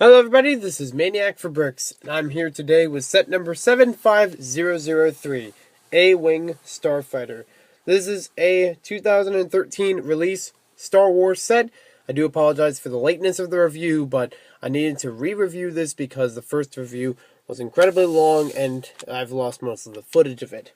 Hello everybody, this is Maniac for Bricks, and I'm here today with set number 75003, A-Wing Starfighter. This is a 2013 release Star Wars set. I do apologize for the lateness of the review, but I needed to re-review this because the first review was incredibly long and I've lost most of the footage of it.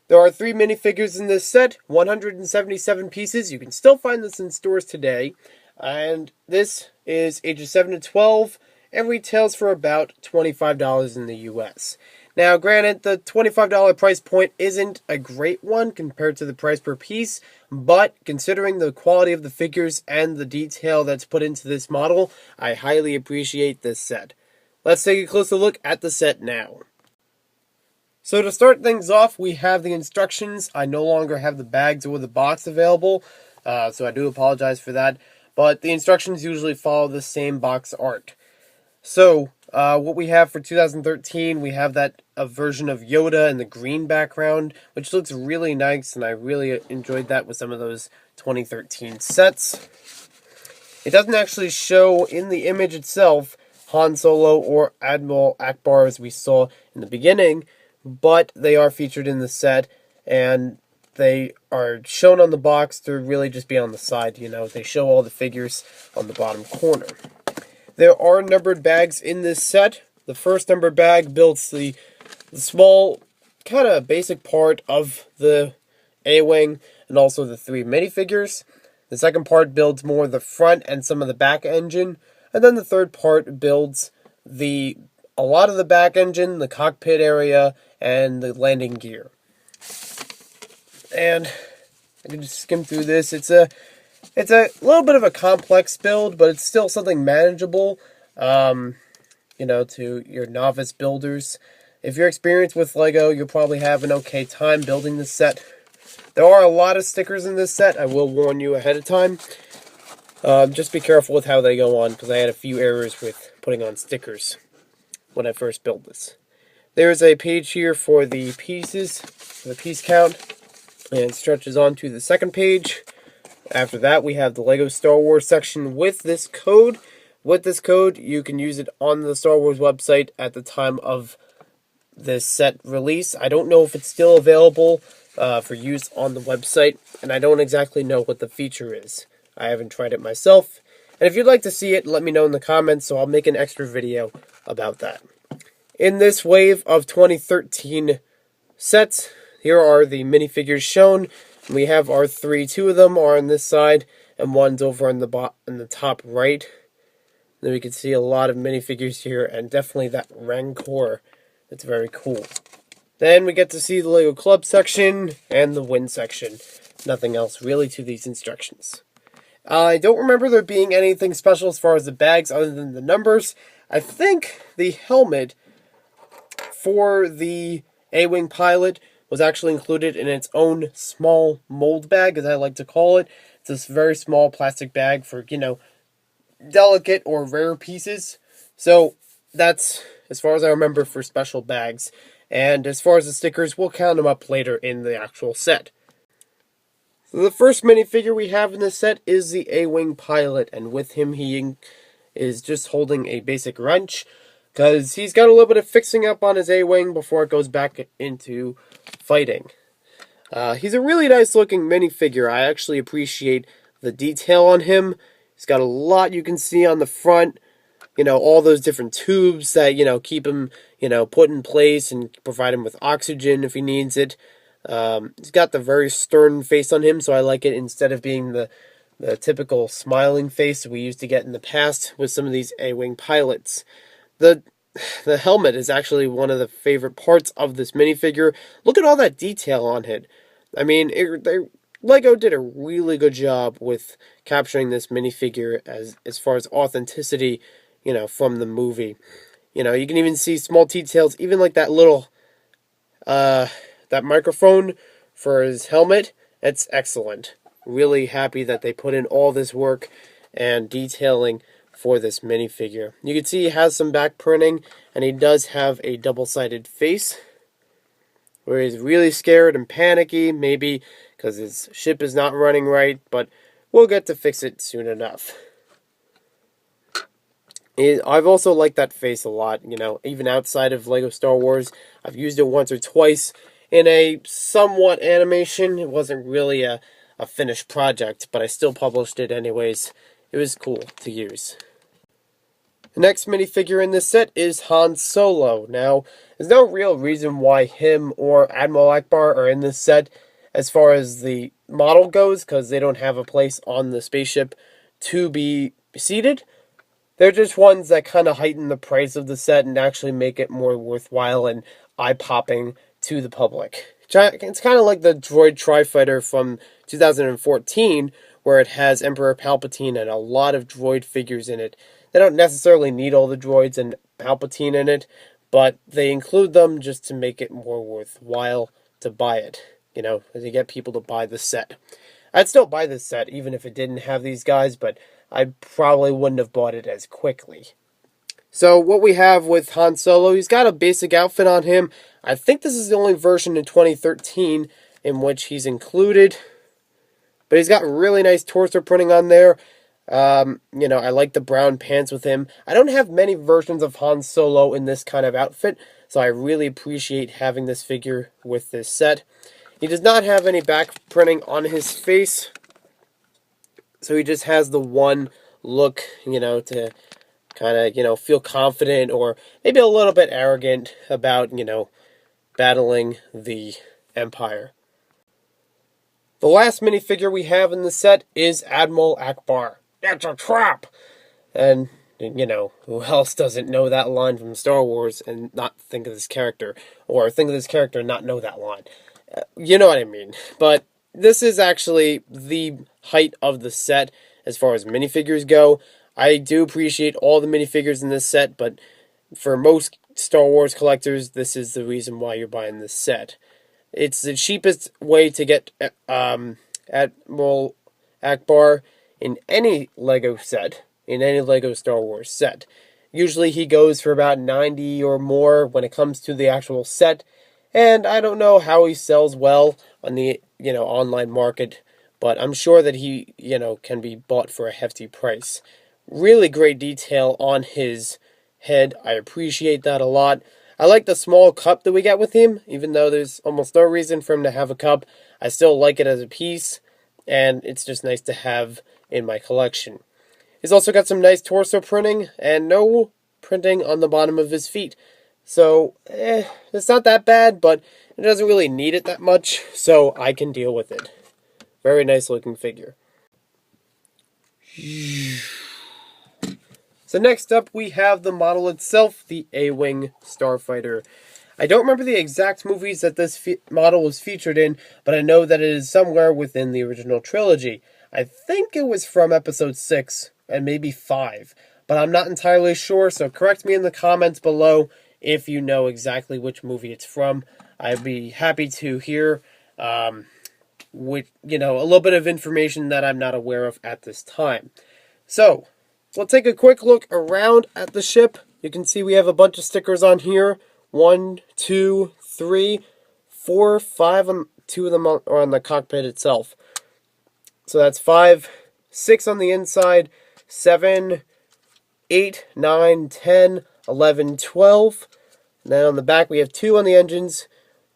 There are 3 minifigures in this set, 177 pieces. You can still find this in stores today. And this is ages 7 to 12 and retails for about $25 in the US. Now, granted, the $25 price point isn't a great one compared to the price per piece, but considering the quality of the figures and the detail that's put into this model, I highly appreciate this set. Let's take a closer look at the set now. So to start things off, we have the instructions. I no longer have the bags or the box available, so I do apologize for that. But the instructions usually follow the same box art. So, what we have for 2013, we have a version of Yoda in the green background, which looks really nice, and I really enjoyed that with some of those 2013 sets. It doesn't actually show in the image itself Han Solo or Admiral Ackbar as we saw in the beginning, but they are featured in the set, and they are shown on the box to really just be on the side, They show all the figures on the bottom corner. There are numbered bags in this set. The first numbered bag builds the small, kind of basic part of the A-Wing and also the 3 minifigures. The second part builds more the front and some of the back engine. And then the third part builds a lot of the back engine, the cockpit area, and the landing gear. And I can just skim through this. It's a little bit of a complex build, but it's still something manageable, to your novice builders. If you're experienced with Lego, you'll probably have an okay time building this set. There are a lot of stickers in this set. I will warn you ahead of time. Just be careful with how they go on, because I had a few errors with putting on stickers when I first built this. There's a page here for the pieces, the piece count, and stretches on to the second page. After that, we have the Lego Star Wars section with this code. With this code, you can use it on the Star Wars website at the time of this set release. I don't know if it's still available for use on the website, and I don't exactly know what the feature is. I haven't tried it myself. And if you'd like to see it, let me know in the comments, so I'll make an extra video about that. In this wave of 2013 sets, here are the minifigures shown. We have our 3. 2 of them are on this side, and one's over on the top right. Then we can see a lot of minifigures here, and definitely that Rancor. It's very cool. Then we get to see the Lego Club section and the Win section. Nothing else really to these instructions. I don't remember there being anything special as far as the bags other than the numbers. I think the helmet for the A-Wing Pilot was actually included in its own small mold bag, as I like to call it. It's this very small plastic bag for, delicate or rare pieces. So that's, as far as I remember, for special bags. And as far as the stickers, we'll count them up later in the actual set. So the first minifigure we have in this set is the A-Wing Pilot, and with him he is just holding a basic wrench, because he's got a little bit of fixing up on his A-Wing before it goes back into fighting. He's a really nice looking minifigure. I actually appreciate the detail on him. He's got a lot you can see on the front. All those different tubes that, keep him, put in place and provide him with oxygen if he needs it. He's got the very stern face on him, so I like it instead of being the typical smiling face we used to get in the past with some of these A-Wing pilots. The helmet is actually one of the favorite parts of this minifigure. Look at all that detail on it. I mean, Lego did a really good job with capturing this minifigure as far as authenticity, from the movie. You can even see small details, even like that little, that microphone for his helmet. It's excellent. Really happy that they put in all this work and detailing for this minifigure. You can see he has some back printing, and he does have a double-sided face, where he's really scared and panicky, maybe because his ship is not running right, but we'll get to fix it soon enough. I've also liked that face a lot, you know, even outside of LEGO Star Wars. I've used it once or twice in a somewhat animation. It wasn't really a finished project, but I still published it anyways. It was cool to use. The next minifigure in this set is Han Solo. Now, there's no real reason why him or Admiral Ackbar are in this set as far as the model goes, because they don't have a place on the spaceship to be seated. They're just ones that kind of heighten the price of the set and actually make it more worthwhile and eye-popping to the public. It's kind of like the droid Tri-Fighter from 2014, where it has Emperor Palpatine and a lot of droid figures in it. They don't necessarily need all the droids and Palpatine in it, but they include them just to make it more worthwhile to buy it, you know, to get people to buy the set. I'd still buy this set even if it didn't have these guys, but I probably wouldn't have bought it as quickly. So what we have with Han Solo, he's got a basic outfit on him. I think this is the only version in 2013 in which he's included. But he's got really nice torso printing on there. You know, I like the brown pants with him. I don't have many versions of Han Solo in this kind of outfit, so I really appreciate having this figure with this set. He does not have any back printing on his face, so he just has the one look, you know, to kind of, you know, feel confident or maybe a little bit arrogant about, you know, battling the Empire. The last minifigure we have in the set is Admiral Ackbar. That's a trap! And, you know, who else doesn't know that line from Star Wars and not think of this character? Or think of this character and not know that line? You know what I mean. But this is actually the height of the set as far as minifigures go. I do appreciate all the minifigures in this set, but for most Star Wars collectors, this is the reason why you're buying this set. It's the cheapest way to get Admiral Ackbar in any LEGO set, in any LEGO Star Wars set. Usually he goes for about $90 or more when it comes to the actual set, and I don't know how he sells well on the, you know, online market, but I'm sure that he, you know, can be bought for a hefty price. Really great detail on his head. I appreciate that a lot. I like the small cup that we get with him, even though there's almost no reason for him to have a cup. I still like it as a piece, and it's just nice to have in my collection. He's also got some nice torso printing, and no printing on the bottom of his feet. So, it's not that bad, but it doesn't really need it that much, so I can deal with it. Very nice looking figure. So next up, we have the model itself, the A-Wing Starfighter. I don't remember the exact movies that this model was featured in, but I know that it is somewhere within the original trilogy. I think it was from episode 6, and maybe 5, but I'm not entirely sure, so correct me in the comments below if you know exactly which movie it's from. I'd be happy to hear, with, you know, a little bit of information that I'm not aware of at this time. So, we'll take a quick look around at the ship. You can see we have a bunch of stickers on here. 1, 2, 3, 4, 5. 2 of them are on the cockpit itself. So that's 5, 6 on the inside, 7, 8, 9, 10, 11, 12. And then on the back we have 2 on the engines.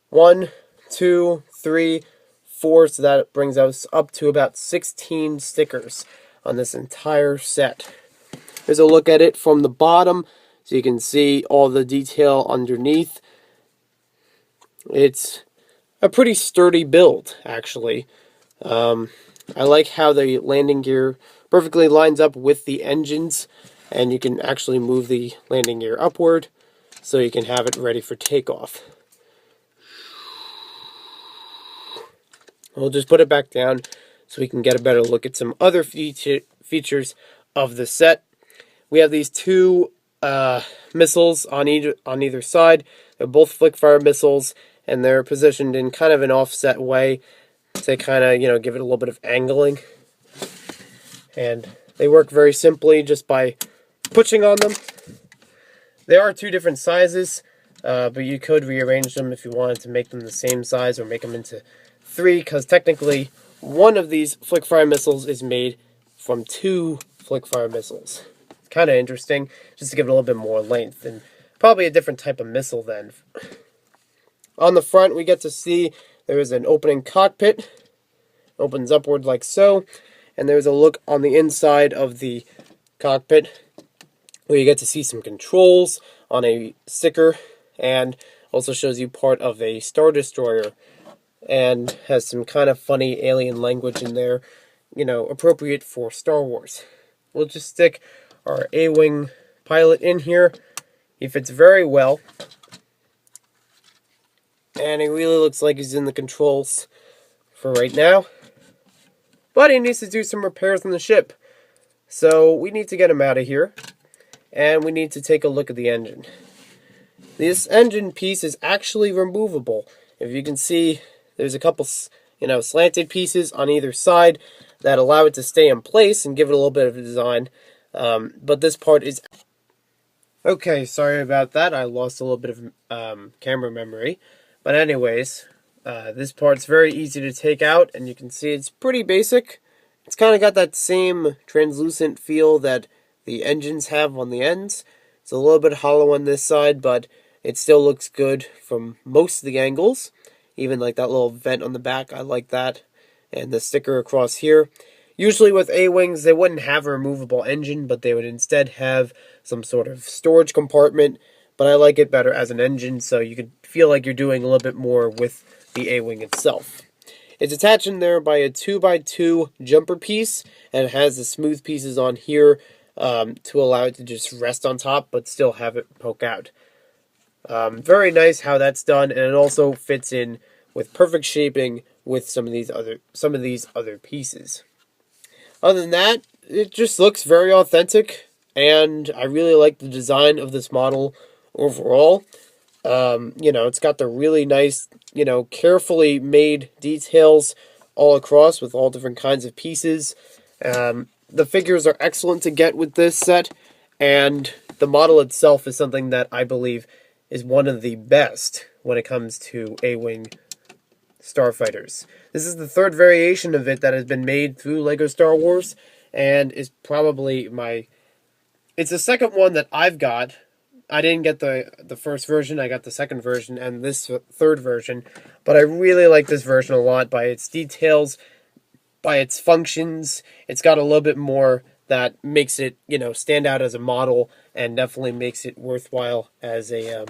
1, 2, 3, 4. So that brings us up to about 16 stickers on this entire set. Here's a look at it from the bottom, so you can see all the detail underneath. It's a pretty sturdy build, actually. I like how the landing gear perfectly lines up with the engines, and you can actually move the landing gear upward, so you can have it ready for takeoff. We'll just put it back down so we can get a better look at some other features of the set. We have these 2 missiles on either side. They're both flick-fire missiles, and they're positioned in kind of an offset way to kind of, you know, give it a little bit of angling. And they work very simply just by pushing on them. There are 2 different sizes, but you could rearrange them if you wanted to make them the same size or make them into 3, because technically one of these flick-fire missiles is made from 2 flick-fire missiles. kind of interesting, just to give it a little bit more length, and probably a different type of missile then. On the front, we get to see there is an opening cockpit, opens upward like so, and there's a look on the inside of the cockpit where you get to see some controls on a sticker, and also shows you part of a Star Destroyer, and has some kind of funny alien language in there, you know, appropriate for Star Wars. We'll just stick our A-Wing Pilot in here. He fits very well, and he really looks like he's in the controls for right now. But he needs to do some repairs on the ship, so we need to get him out of here, and we need to take a look at the engine. This engine piece is actually removable. If you can see, there's a couple, slanted pieces on either side that allow it to stay in place and give it a little bit of a design. But this part is... Okay, sorry about that. I lost a little bit of camera memory. But anyways, this part's very easy to take out, and you can see it's pretty basic. It's kind of got that same translucent feel that the engines have on the ends. It's a little bit hollow on this side, but it still looks good from most of the angles. Even like that little vent on the back, I like that. And the sticker across here. Usually with A-Wings, they wouldn't have a removable engine, but they would instead have some sort of storage compartment. But I like it better as an engine, so you could feel like you're doing a little bit more with the A-Wing itself. It's attached in there by a 2x2 jumper piece, and it has the smooth pieces on here to allow it to just rest on top, but still have it poke out. Very nice how that's done, and it also fits in with perfect shaping with some of these other pieces. Other than that, it just looks very authentic, and I really like the design of this model overall. It's got the really nice, carefully made details all across with all different kinds of pieces. The figures are excellent to get with this set, and the model itself is something that I believe is one of the best when it comes to A-Wing Starfighters. This is the third variation of it that has been made through LEGO Star Wars, and is probably it's the second one that I've got. I didn't get the first version, I got the second version and this third version, but I really like this version a lot by its details, by its functions. It's got a little bit more that makes it, stand out as a model, and definitely makes it worthwhile as a,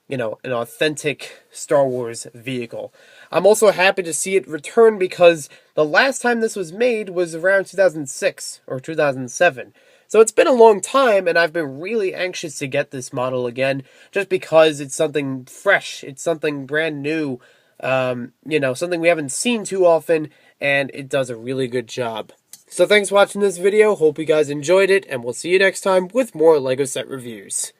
an authentic Star Wars vehicle. I'm also happy to see it return because the last time this was made was around 2006 or 2007. So it's been a long time, and I've been really anxious to get this model again, just because it's something fresh, it's something brand new, something we haven't seen too often, and it does a really good job. So thanks for watching this video, hope you guys enjoyed it, and we'll see you next time with more LEGO set reviews.